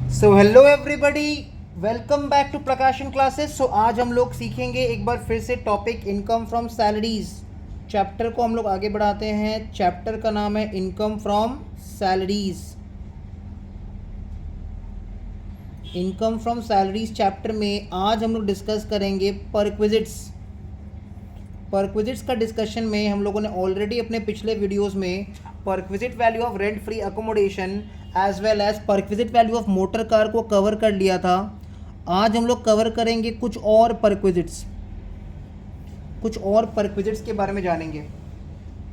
So hello everybody, welcome back to Prakashan classes. So आज हम लोग सीखेंगे एक बार फिर से topic income from salaries. Chapter को हम लोग आगे बढ़ाते हैं। चैप्टर का नाम है income from salaries. Income from salaries chapter में आज हम लोग डिस्कस करेंगे परक्विजिट्स। परक्विजिट्स का डिस्कशन में हम लोगों ने ऑलरेडी अपने पिछले वीडियोस में perquisite value of rent free accommodation as well as perquisite value of motor car को कवर कर लिया था। आज हम लोग कवर करेंगे कुछ और परक्विजिट्स के बारे में जानेंगे।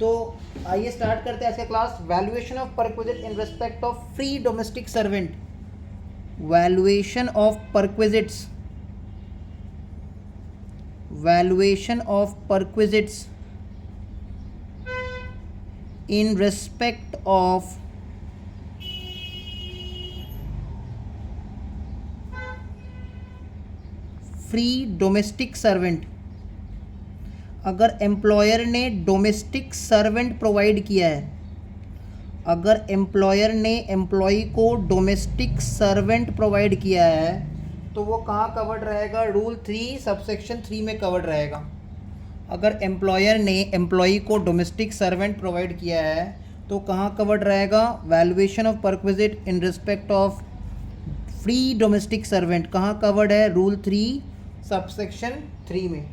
तो आइए स्टार्ट करते हैं आज का class. Valuation of perquisite in respect of free domestic servant. Valuation of perquisites in respect of free domestic servant. अगर एम्प्लॉयर ने डोमेस्टिक सर्वेंट प्रोवाइड किया है, अगर एम्प्लॉयर ने एम्प्लॉय को डोमेस्टिक सर्वेंट प्रोवाइड किया है तो वो कहाँ कवर्ड रहेगा? रूल 3 सबसेक्शन 3 में कवर्ड रहेगा। अगर एम्प्लॉयर ने एम्प्लॉय को डोमेस्टिक सर्वेंट प्रोवाइड किया है तो कहाँ कवर्ड रहेगा? Valuation of perquisite in respect of free domestic servant कहाँ कवर्ड है? रूल 3 सबसेक्शन 3 में।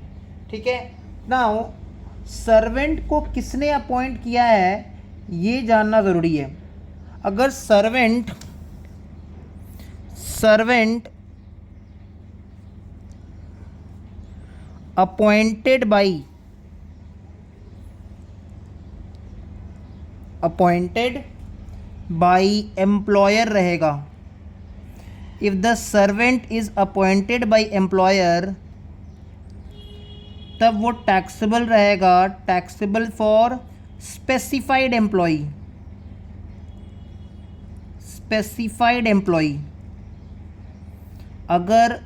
ठीक है। नाउ सर्वेंट को किसने अपॉइंट किया है ये जानना ज़रूरी है। अगर सर्वेंट appointed by employer रहेगा। if the servant is appointed by employer तब वो टैक्सेबल रहेगा, टैक्सेबल फॉर स्पेसिफाइड एम्प्लॉय। अगर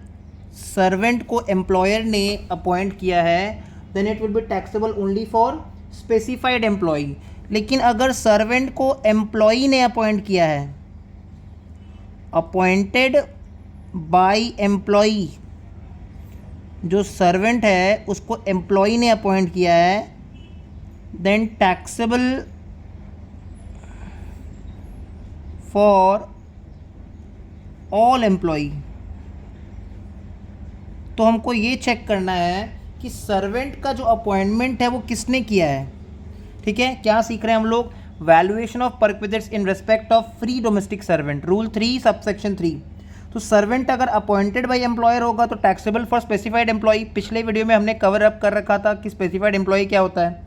सर्वेंट को एम्प्लॉयर ने अपॉइंट किया है then it will be taxable only for specified employee. लेकिन अगर सर्वेंट को एम्प्लॉय ने अपॉइंट किया है, अपॉइंटेड बाय एम्प्लॉय, जो सर्वेंट है उसको एम्प्लॉय ने अपॉइंट किया है, then taxable for all employee. तो हमको ये चेक करना है कि सर्वेंट का जो अपॉइंटमेंट है वो किसने किया है। ठीक है। क्या सीख रहे हैं हम लोग? Valuation of perquisites in respect of free domestic servant, rule 3 subsection 3। तो सर्वेंट अगर अपॉइंटेड बाय एम्प्लॉयर होगा तो टैक्सेबल फॉर स्पेसिफाइड एम्प्लॉय। पिछले वीडियो में हमने कवर अप कर रखा था कि स्पेसिफाइड एम्प्लॉय क्या होता है।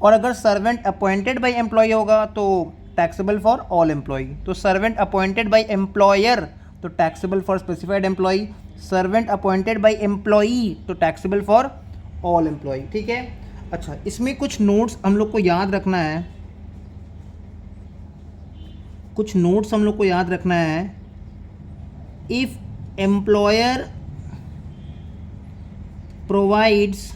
और अगर सर्वेंट अपॉइंटेड बाय एम्प्लॉय होगा तो टैक्सेबल फॉर ऑल एम्प्लॉय। तो सर्वेंट अपॉइंटेड बाय एम्प्लॉयर तो taxable for specified employee, servant appointed by employee तो टैक्सेबल फॉर ऑल एम्प्लॉय। ठीक है। अच्छा, इसमें कुछ नोट्स हम लोग को याद रखना है, if employer provides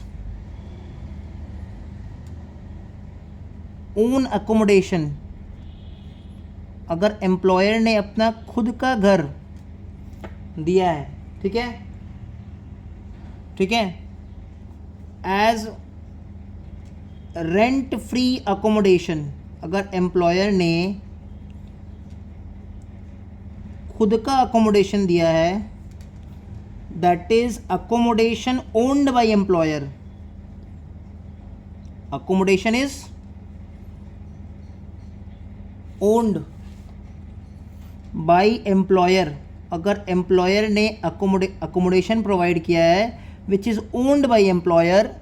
own accommodation, अगर एम्प्लॉयर ने अपना खुद का घर दिया है, ठीक है, एज रेंट फ्री अकोमोडेशन, अगर एम्प्लॉयर ने खुद का अकोमोडेशन दिया है, that is accommodation owned by employer, accommodation is owned by employer. अगर एम्प्लॉयर ने अकोमोडेशन प्रोवाइड किया है which is owned by employer,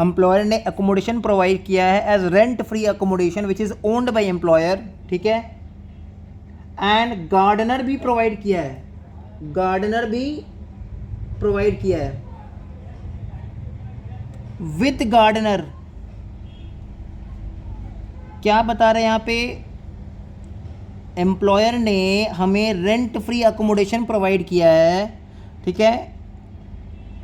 employer ने अकोमोडेशन प्रोवाइड किया है as rent free accommodation which is owned by employer. ठीक है। And gardener भी प्रोवाइड किया है, विद गार्डनर। क्या बता रहे हैं यहाँ पे? एम्प्लॉयर ने हमें रेंट फ्री अकोमोडेशन प्रोवाइड किया है, ठीक है,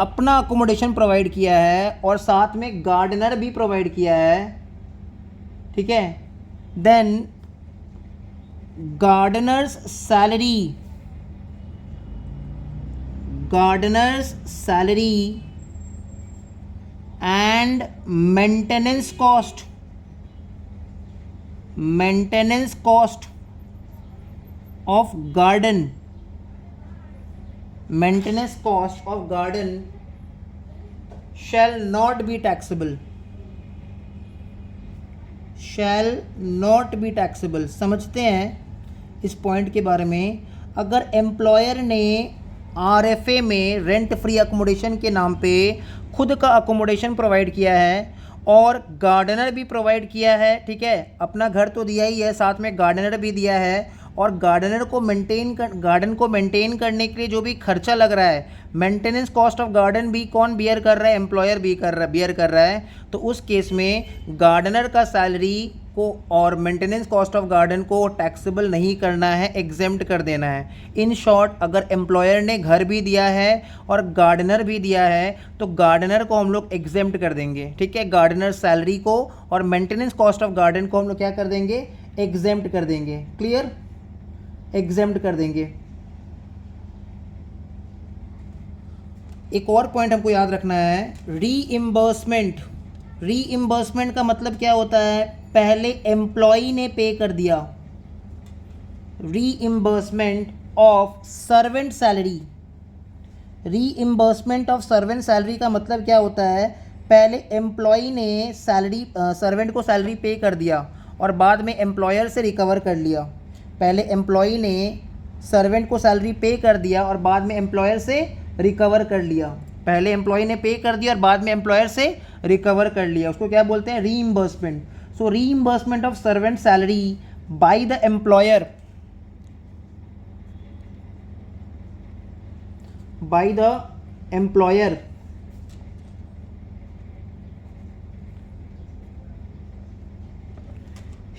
अपना अकोमोडेशन प्रोवाइड किया है और साथ में गार्डनर भी प्रोवाइड किया है। ठीक है। Then gardener's salary gardener's salary and maintenance cost of garden maintenance cost of garden shall not be taxable समझते हैं इस पॉइंट के बारे में। अगर एम्प्लॉयर ने आरएफए में रेंट फ्री अकोमोडेशन के नाम पे खुद का अकोमोडेशन प्रोवाइड किया है और गार्डनर भी प्रोवाइड किया है, ठीक है, अपना घर तो दिया ही है, साथ में गार्डनर भी दिया है, और गार्डन को मेंटेन करने के लिए जो भी खर्चा लग रहा है, मेंटेनेंस कॉस्ट ऑफ गार्डन भी कौन बियर कर रहा है? एम्प्लॉयर भी बियर कर रहा है। तो उस केस में गार्डनर का सैलरी को और मेंटेनेंस कॉस्ट ऑफ गार्डन को टैक्सेबल नहीं करना है, एग्जेम्प्ट कर देना है। इन शॉर्ट, अगर एम्प्लॉयर ने घर भी दिया है और गार्डनर भी दिया है तो गार्डनर को हम लोग एग्जेम्प्ट कर देंगे, ठीक है। गार्डनर सैलरी को और मेंटेनेंस कॉस्ट ऑफ गार्डन को हम लोग क्या कर देंगे? एग्जेम्प्ट कर देंगे। क्लियर? एग्जेम्प्ट कर देंगे। एक और पॉइंट हमको याद रखना है, रीइम्बर्समेंट का मतलब क्या होता है? पहले एम्प्लॉई ने पे कर दिया। रीइम्बर्समेंट ऑफ सर्वेंट सैलरी का मतलब क्या होता है? पहले एम्प्लॉई ने सर्वेंट को सैलरी पे कर दिया और बाद में एम्प्लॉयर से रिकवर कर लिया। पहले एम्प्लॉई ने सर्वेंट को सैलरी पे कर दिया और बाद में एम्प्लॉयर से रिकवर कर लिया। पहले एम्प्लॉई ने पे कर दिया और बाद में एम्प्लॉयर से रिकवर कर लिया, उसको क्या बोलते हैं? Reimbursement. So reimbursement of servant salary by the employer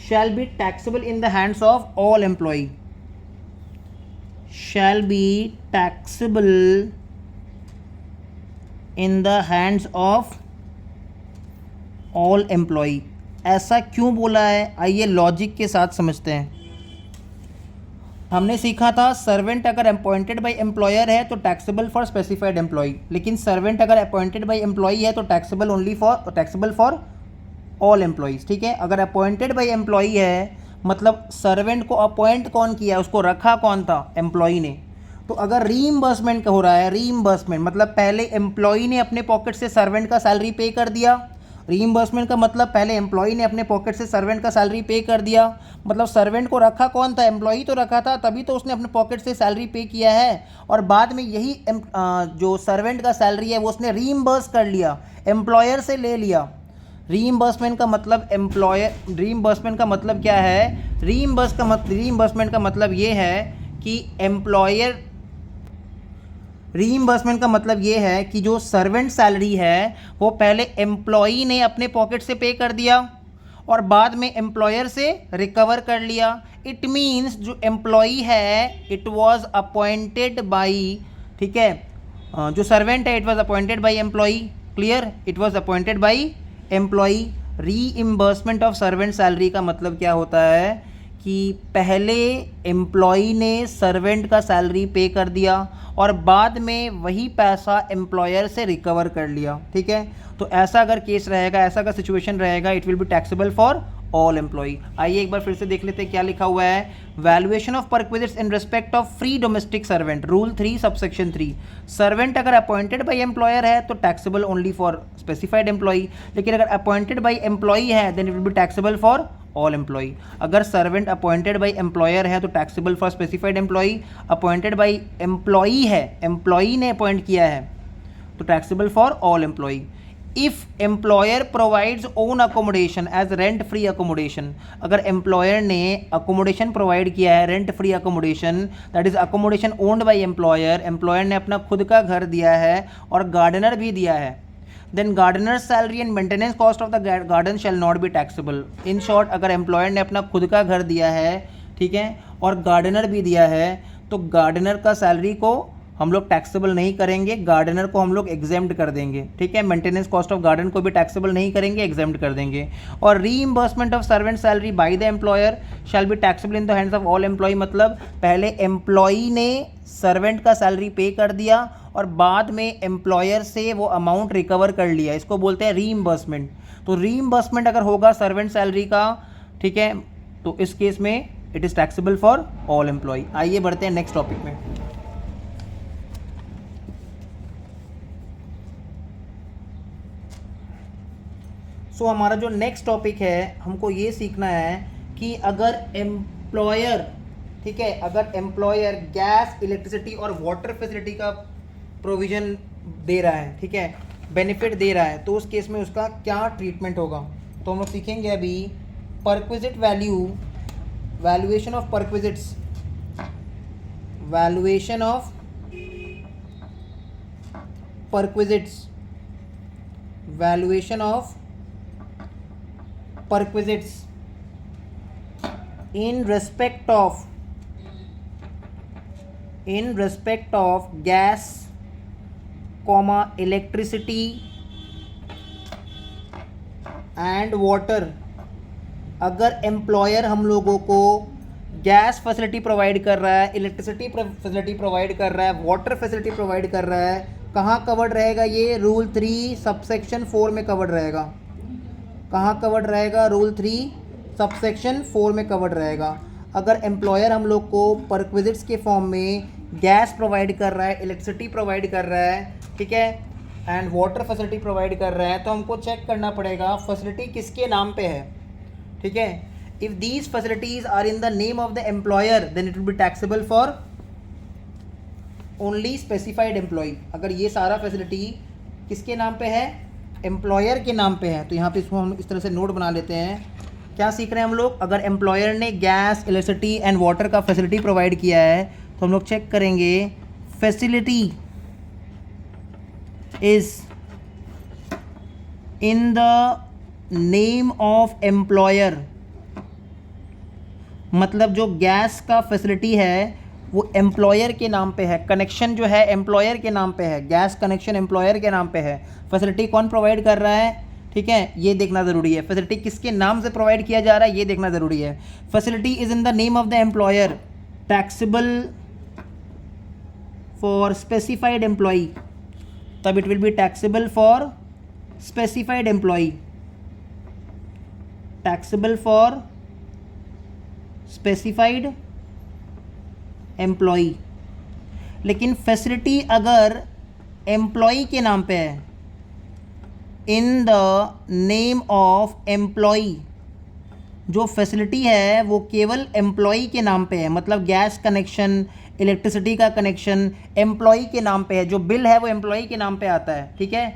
shall be taxable in the hands of all employee. Shall be taxable in the hands of all employee. ऐसा क्यों बोला है? आइए लॉजिक के साथ समझते हैं। हमने सीखा था सर्वेंट अगर अपॉइंटेड बाय एम्प्लॉयर है तो टैक्सेबल फॉर स्पेसिफाइड एम्प्लॉय, लेकिन सर्वेंट अगर अपॉइंटेड बाय एम्प्लॉई है तो टैक्सेबल फॉर ऑल एम्प्लॉइज़, ठीक है। अगर अपॉइंटेड बाय एम्प्लॉई है मतलब सर्वेंट को अपॉइंट कौन किया, उसको रखा कौन था? एम्प्लॉई ने। तो अगर रीइम्बर्समेंट का हो रहा है, रीइम्बर्समेंट मतलब पहले एम्प्लॉई ने अपने पॉकेट से सर्वेंट का सैलरी पे कर दिया। रीइम्बर्समेंट का मतलब पहले एम्प्लॉई ने अपने पॉकेट से सर्वेंट का सैलरी पे कर दिया, मतलब सर्वेंट को रखा कौन था? एम्प्लॉई तो रखा था, तभी तो उसने अपने पॉकेट से सैलरी पे किया है और बाद में यही जो सर्वेंट का सैलरी है वो उसने रीइम्बर्स कर लिया, एम्प्लॉयर से ले लिया। रीइम्बर्समेंट का मतलब रीइम्बर्समेंट का मतलब क्या है? रीइम्बर्समेंट का मतलब ये है कि रीइम्बर्समेंट का मतलब ये है कि जो सर्वेंट सैलरी है वो पहले एम्प्लॉई ने अपने पॉकेट से पे कर दिया और बाद में एम्प्लॉयर से रिकवर कर लिया। इट मीन्स जो एम्प्लॉई है इट वाज अपॉइंटेड बाई, ठीक है, जो सर्वेंट है it was appointed by employee. Clear? It was appointed by employee. Reimbursement of servant salary का मतलब क्या होता है कि पहले एम्प्लॉई ने सर्वेंट का सैलरी पे कर दिया और बाद में वही पैसा एम्प्लॉयर से रिकवर कर लिया, ठीक है। तो ऐसा अगर केस रहेगा, ऐसा अगर सिचुएशन रहेगा, it will be taxable for all employee. आइए एक बार फिर से देख लेते हैं क्या लिखा हुआ है। Valuation of perquisites in respect of free domestic servant, rule 3 subsection 3। Servant अगर अपॉइंटेड बाय एम्प्लॉयर है तो taxable only for specified employee, लेकिन अगर अपॉइंटेड बाय एम्प्लॉई है then it will be taxable for all employee. अगर servant appointed by employer है तो taxable for specified employee, appointed by employee है, एम्प्लॉई ने अपॉइंट किया है तो taxable for all employee. If employer provides own accommodation as rent free accommodation, अगर employer ने अकोमोडेशन प्रोवाइड किया है rent free accommodation, that is accommodation owned by employer, employer ने अपना खुद का घर दिया है और गार्डनर भी दिया है, then gardener salary and maintenance cost of the garden shall not be taxable. In short, अगर एम्प्लॉयर ने अपना खुद का घर दिया है, ठीक है, और गार्डनर भी दिया है तो गार्डनर का सैलरी को हम लोग टैक्सेबल नहीं करेंगे, गार्डनर को हम लोग एग्जेम्प्ट कर देंगे, ठीक है। मेंटेनेंस कॉस्ट ऑफ गार्डन को भी टैक्सेबल नहीं करेंगे, एग्जेम्प्ट कर देंगे। और reimbursement of servant salary by the employer shall be taxable in the hands of all employee, मतलब पहले एम्प्लॉई ने सर्वेंट का सैलरी पे कर दिया और बाद में एम्प्लॉयर से वो अमाउंट रिकवर कर लिया, इसको बोलते हैं रीइंबर्समेंट। तो रीइंबर्समेंट अगर होगा सर्वेंट सैलरी का, ठीक है, तो इस केस में it is taxable for all employ. आइए बढ़ते हैं नेक्स्ट टॉपिक में। सो हमारा जो नेक्स्ट टॉपिक है, हमको ये सीखना है कि अगर एम्प्लॉयर, ठीक है, अगर एम्प्लॉयर गैस, इलेक्ट्रिसिटी और वाटर फैसिलिटी का प्रोविज़न दे रहा है, ठीक है, बेनिफिट दे रहा है, तो उस केस में उसका क्या ट्रीटमेंट होगा। तो हम लोग सीखेंगे अभी perquisite value, valuation of perquisites, valuation of perquisites, valuation of perquisites in respect of gas, electricity and water। अगर एम्प्लॉयर हम लोगों को गैस फैसिलिटी प्रोवाइड कर रहा है, इलेक्ट्रिसिटी फैसिलिटी प्रोवाइड कर रहा है, वाटर फैसिलिटी प्रोवाइड कर रहा है, कहाँ कवर्ड रहेगा ये? रूल 3 सबसेक्शन 4 में कवर्ड रहेगा। कहाँ कवर्ड रहेगा? रूल 3 सबसेक्शन 4 में कवर्ड रहेगा। अगर एम्प्लॉयर हम लोग को परक्विजिट्स के फॉर्म में गैस प्रोवाइड कर रहा है, इलेक्ट्रिसिटी प्रोवाइड कर रहा है, ठीक है, एंड वाटर फैसिलिटी प्रोवाइड कर रहा है, तो हमको चेक करना पड़ेगा फैसिलिटी किसके नाम पे है, ठीक है। If these facilities are in the name of the employer then it will be taxable for only specified employee. अगर ये सारा फैसिलिटी किसके नाम पे है? एम्प्लॉयर के नाम पे है। तो यहाँ पे इसको हम इस तरह से नोट बना लेते हैं। क्या सीख रहे हैं हम लोग? अगर एम्प्लॉयर ने गैस, इलेक्ट्रिसिटी एंड वाटर का फैसिलिटी प्रोवाइड किया है तो हम लोग चेक करेंगे facility is in the name of employer, मतलब जो गैस का फैसिलिटी है वो एम्प्लॉयर के नाम पे है, कनेक्शन जो है एम्प्लॉयर के नाम पे है, गैस कनेक्शन एम्प्लॉयर के नाम पे है, फैसिलिटी कौन प्रोवाइड कर रहा है, ठीक है, ये देखना ज़रूरी है। फैसिलिटी किसके नाम से प्रोवाइड किया जा रहा है ये देखना ज़रूरी है। Facility is in the name of the employer, taxable for specified employee, तब it will be taxable for specified employee, taxable for specified employee. लेकिन फैसिलिटी अगर एम्प्लॉई के नाम पे है, in the name of employee, जो फैसिलिटी है वो केवल एम्प्लॉई के नाम पे है, मतलब गैस कनेक्शन, इलेक्ट्रिसिटी का कनेक्शन एम्प्लॉई के नाम पे है, जो बिल है वो एम्प्लॉई के नाम पे आता है, ठीक है,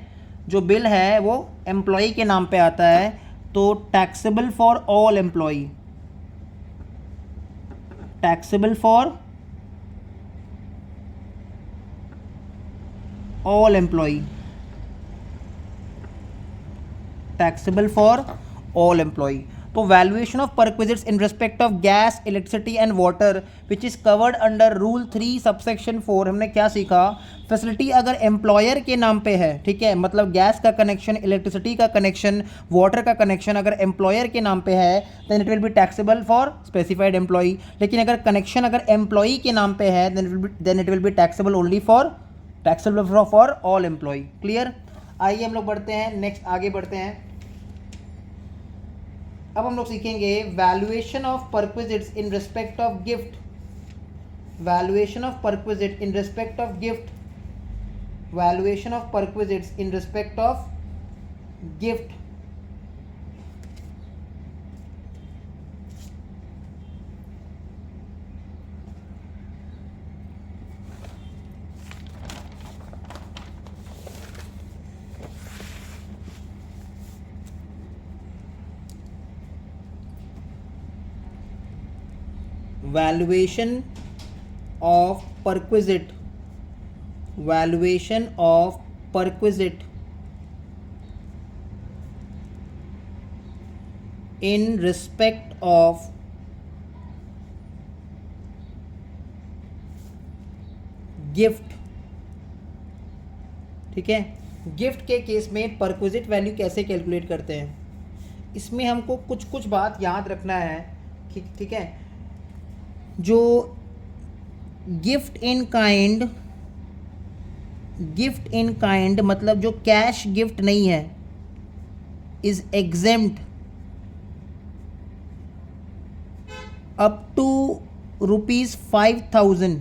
जो बिल है वो एम्प्लॉई के नाम पे आता है, तो taxable for all employee, taxable for all employee, taxable for all employee। तो valuation of perquisites in respect of gas, electricity and water which is covered under rule 3 subsection 4, हमने क्या सीखा? फैसिलिटी अगर एम्प्लॉयर के नाम पे है, ठीक है, मतलब गैस का कनेक्शन, इलेक्ट्रिसिटी का कनेक्शन, वाटर का कनेक्शन अगर एम्प्लॉयर के नाम पे है then it will be taxable for specified employee. लेकिन अगर कनेक्शन अगर एम्प्लॉई के नाम पे है then it will be taxable only for, taxable for all employee. Clear? आइए हम लोग बढ़ते हैं नेक्स्ट, आगे बढ़ते हैं। अब हम लोग सीखेंगे valuation of perquisites in respect of gift, valuation of perquisite in respect of gift, valuation of perquisites in respect of gift. valuation of perquisite, valuation of perquisite in respect of gift, ठीक है। Gift के case में perquisite value कैसे calculate करते हैं, इसमें हमको कुछ कुछ बात याद रखना है, ठीक है। जो gift in kind gift in kind मतलब जो कैश गिफ्ट नहीं है is exempt up to ₹5,000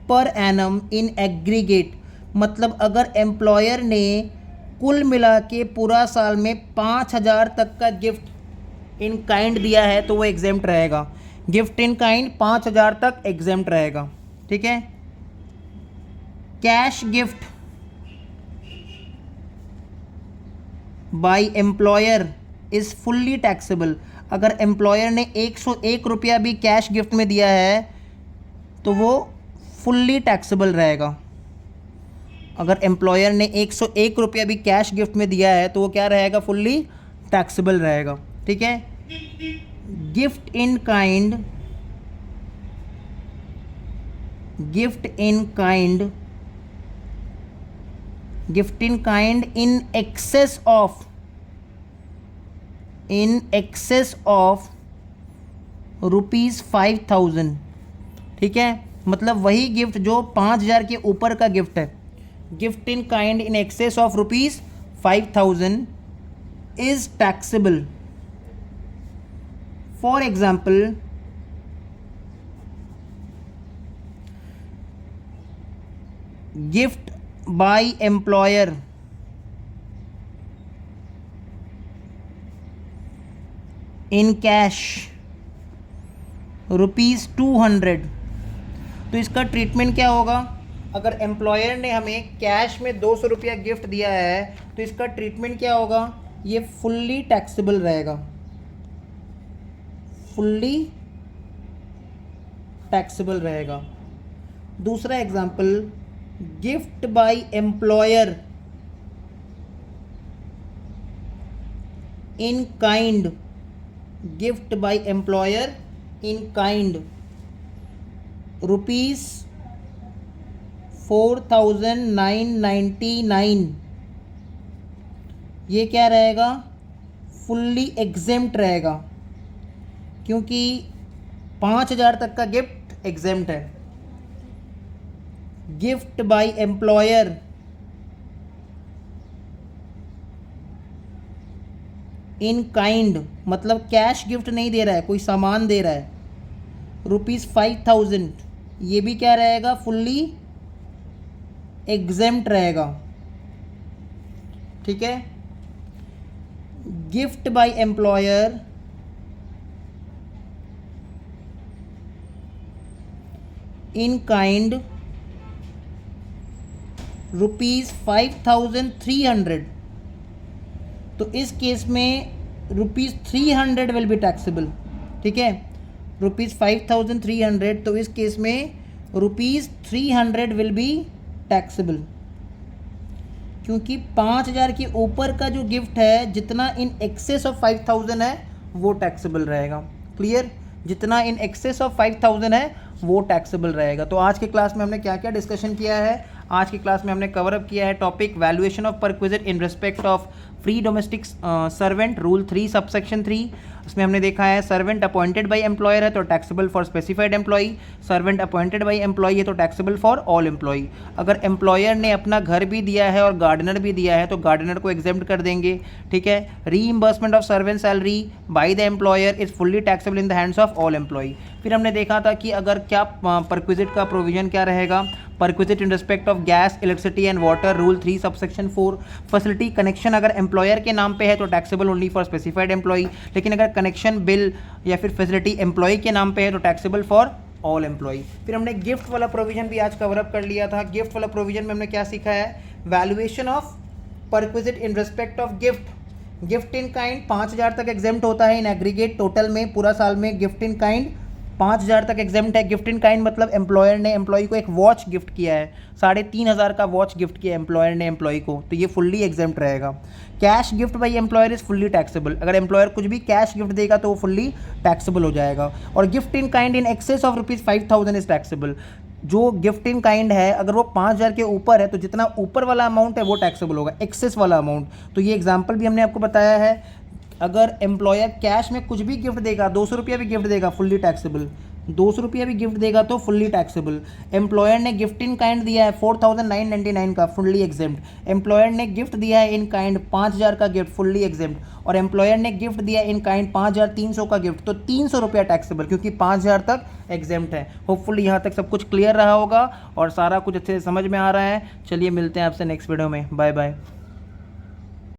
per annum in aggregate. मतलब अगर एम्प्लॉयर ने कुल मिला के पूरा साल में 5,000 तक का गिफ्ट इन काइंड दिया है तो वो एग्जेम्प्ट रहेगा। गिफ्ट इन काइंड 5,000 तक एग्जेम्प्ट रहेगा। ठीक है। Cash gift by employer is fully taxable. अगर एम्प्लॉयर ने 101 रुपया भी कैश गिफ्ट में दिया है तो वो फुल्ली टैक्सेबल रहेगा। अगर एम्प्लॉयर ने 101 रुपया भी कैश गिफ्ट में दिया है तो वो क्या रहेगा? फुल्ली टैक्सेबल रहेगा। ठीक है। Gift in kind in excess of ₹5,000। ठीक है। मतलब वही गिफ्ट जो 5,000 के ऊपर का गिफ्ट है। Gift in kind in excess of ₹5,000 is taxable. For example, gift by employer in cash ₹200। तो इसका ट्रीटमेंट क्या होगा? अगर एम्प्लॉयर ने हमें कैश में 200 रुपया गिफ्ट दिया है तो इसका ट्रीटमेंट क्या होगा? ये फुल्ली टैक्सेबल रहेगा। फुल्ली टैक्सेबल रहेगा। दूसरा example, gift by employer in kind gift by employer in kind ₹4,999। ये क्या रहेगा? फुल्ली एग्जेम्प्ट रहेगा क्योंकि 5,000 तक का गिफ्ट एग्जेम्प्ट है। Gift by employer in kind मतलब कैश गिफ्ट नहीं दे रहा है, कोई सामान दे रहा है, ₹5,000। ये भी क्या रहेगा? फुल्ली एग्जेम्प्ट रहेगा। ठीक है। Gift by employer in kind ₹5,300। तो इस केस में ₹300 विल बी टैक्सेबल। ठीक है। ₹5,300, तो इस केस में ₹300 विल बी टैक्सेबल क्योंकि 5,000 के ऊपर का जो गिफ्ट है जितना इन एक्सेस ऑफ 5,000 है वो टैक्सेबल रहेगा। क्लियर? जितना इन एक्सेस ऑफ 5,000 है वो टैक्सेबल रहेगा। तो आज के क्लास में हमने क्या क्या डिस्कशन किया है? आज की क्लास में हमने कवर अप किया है topic valuation of perquisite in respect of free domestic servant, rule 3 subsection 3। उसमें हमने देखा है सर्वेंट अपॉइंटेड बाय एम्प्लॉयर है तो taxable for specified employee, servant appointed by employee है तो टैक्सेबल फॉर ऑल एम्प्लॉई। अगर एम्प्लॉयर ने अपना घर भी दिया है और गार्डनर भी दिया है तो गार्डनर को एग्जेम्प्ट कर देंगे। ठीक है। Reimbursement of servant salary by the employer is fully taxable in the hands of all employee. फिर हमने देखा था कि अगर क्या परक्विजिट का प्रोविजन क्या रहेगा? Perquisite in respect of gas, electricity and water, rule 3 subsection 4। Facility connection अगर एम्प्लॉयर के नाम पे है तो taxable only for specified employee, लेकिन अगर कनेक्शन बिल या फिर फैसिलिटी एम्प्लॉय के नाम पे है तो टैक्सेबल फॉर ऑल एम्प्लॉय। फिर हमने गिफ्ट वाला प्रोविजन भी आज कवर अप कर लिया था। गिफ्ट वाला प्रोविजन में हमने क्या सीखा है? Valuation of perquisite in respect of gift. Gift in kind 5,000 तक एग्जेम्प्ट होता है इन एग्रीगेट, टोटल में पूरा साल में गिफ्ट इन काइंड 5,000 तक एग्जेम्प्ट है। गिफ्ट इन काइंड मतलब एम्प्लॉयर ने एम्प्लॉय को एक वॉच गिफ्ट किया है, 3,500 का वॉच गिफ्ट किया एम्प्लॉयर ने एम्प्लॉय को, तो ये फुल्ली एग्जेम्प्ट रहेगा। Cash gift by employer is fully taxable. अगर एम्प्लॉयर कुछ भी कैश गिफ्ट देगा तो वो फुल्ली टैक्सेबल हो जाएगा। और gift in kind in excess of ₹5,000 is taxable. जो गिफ्ट इन काइंड है अगर वो 5,000 के ऊपर है तो जितना ऊपर वाला अमाउंट है वो टैक्सेबल होगा, एक्सेस वाला अमाउंट। तो ये एग्जाम्पल भी हमने आपको बताया है। अगर एम्प्लॉयर कैश में कुछ भी गिफ्ट देगा, 200 रुपया भी गिफ्ट देगा, फुल्ली टैक्सेबल। ₹200 भी गिफ्ट देगा तो फुल्ली टैक्सेबल। एम्प्लॉयर ने गिफ्ट इन काइंड दिया है 4,999 का, फुल्ली एग्जेम्प्ट। एम्प्लॉयर ने गिफ्ट दिया है इन काइंड 5,000 का गिफ्ट, फुल्ली एग्जेम्प्ट। और एम्प्लॉयर ने गिफ्ट दिया इन काइंड 5,300 का गिफ्ट, तो ₹300 टैक्सेबल, क्योंकि 5,000 तक एग्जेम्प्ट है। होपफुली यहाँ तक सब कुछ क्लियर रहा होगा और सारा कुछ अच्छे से समझ में आ रहा है। चलिए मिलते हैं आपसे नेक्स्ट वीडियो में, बाय बाय।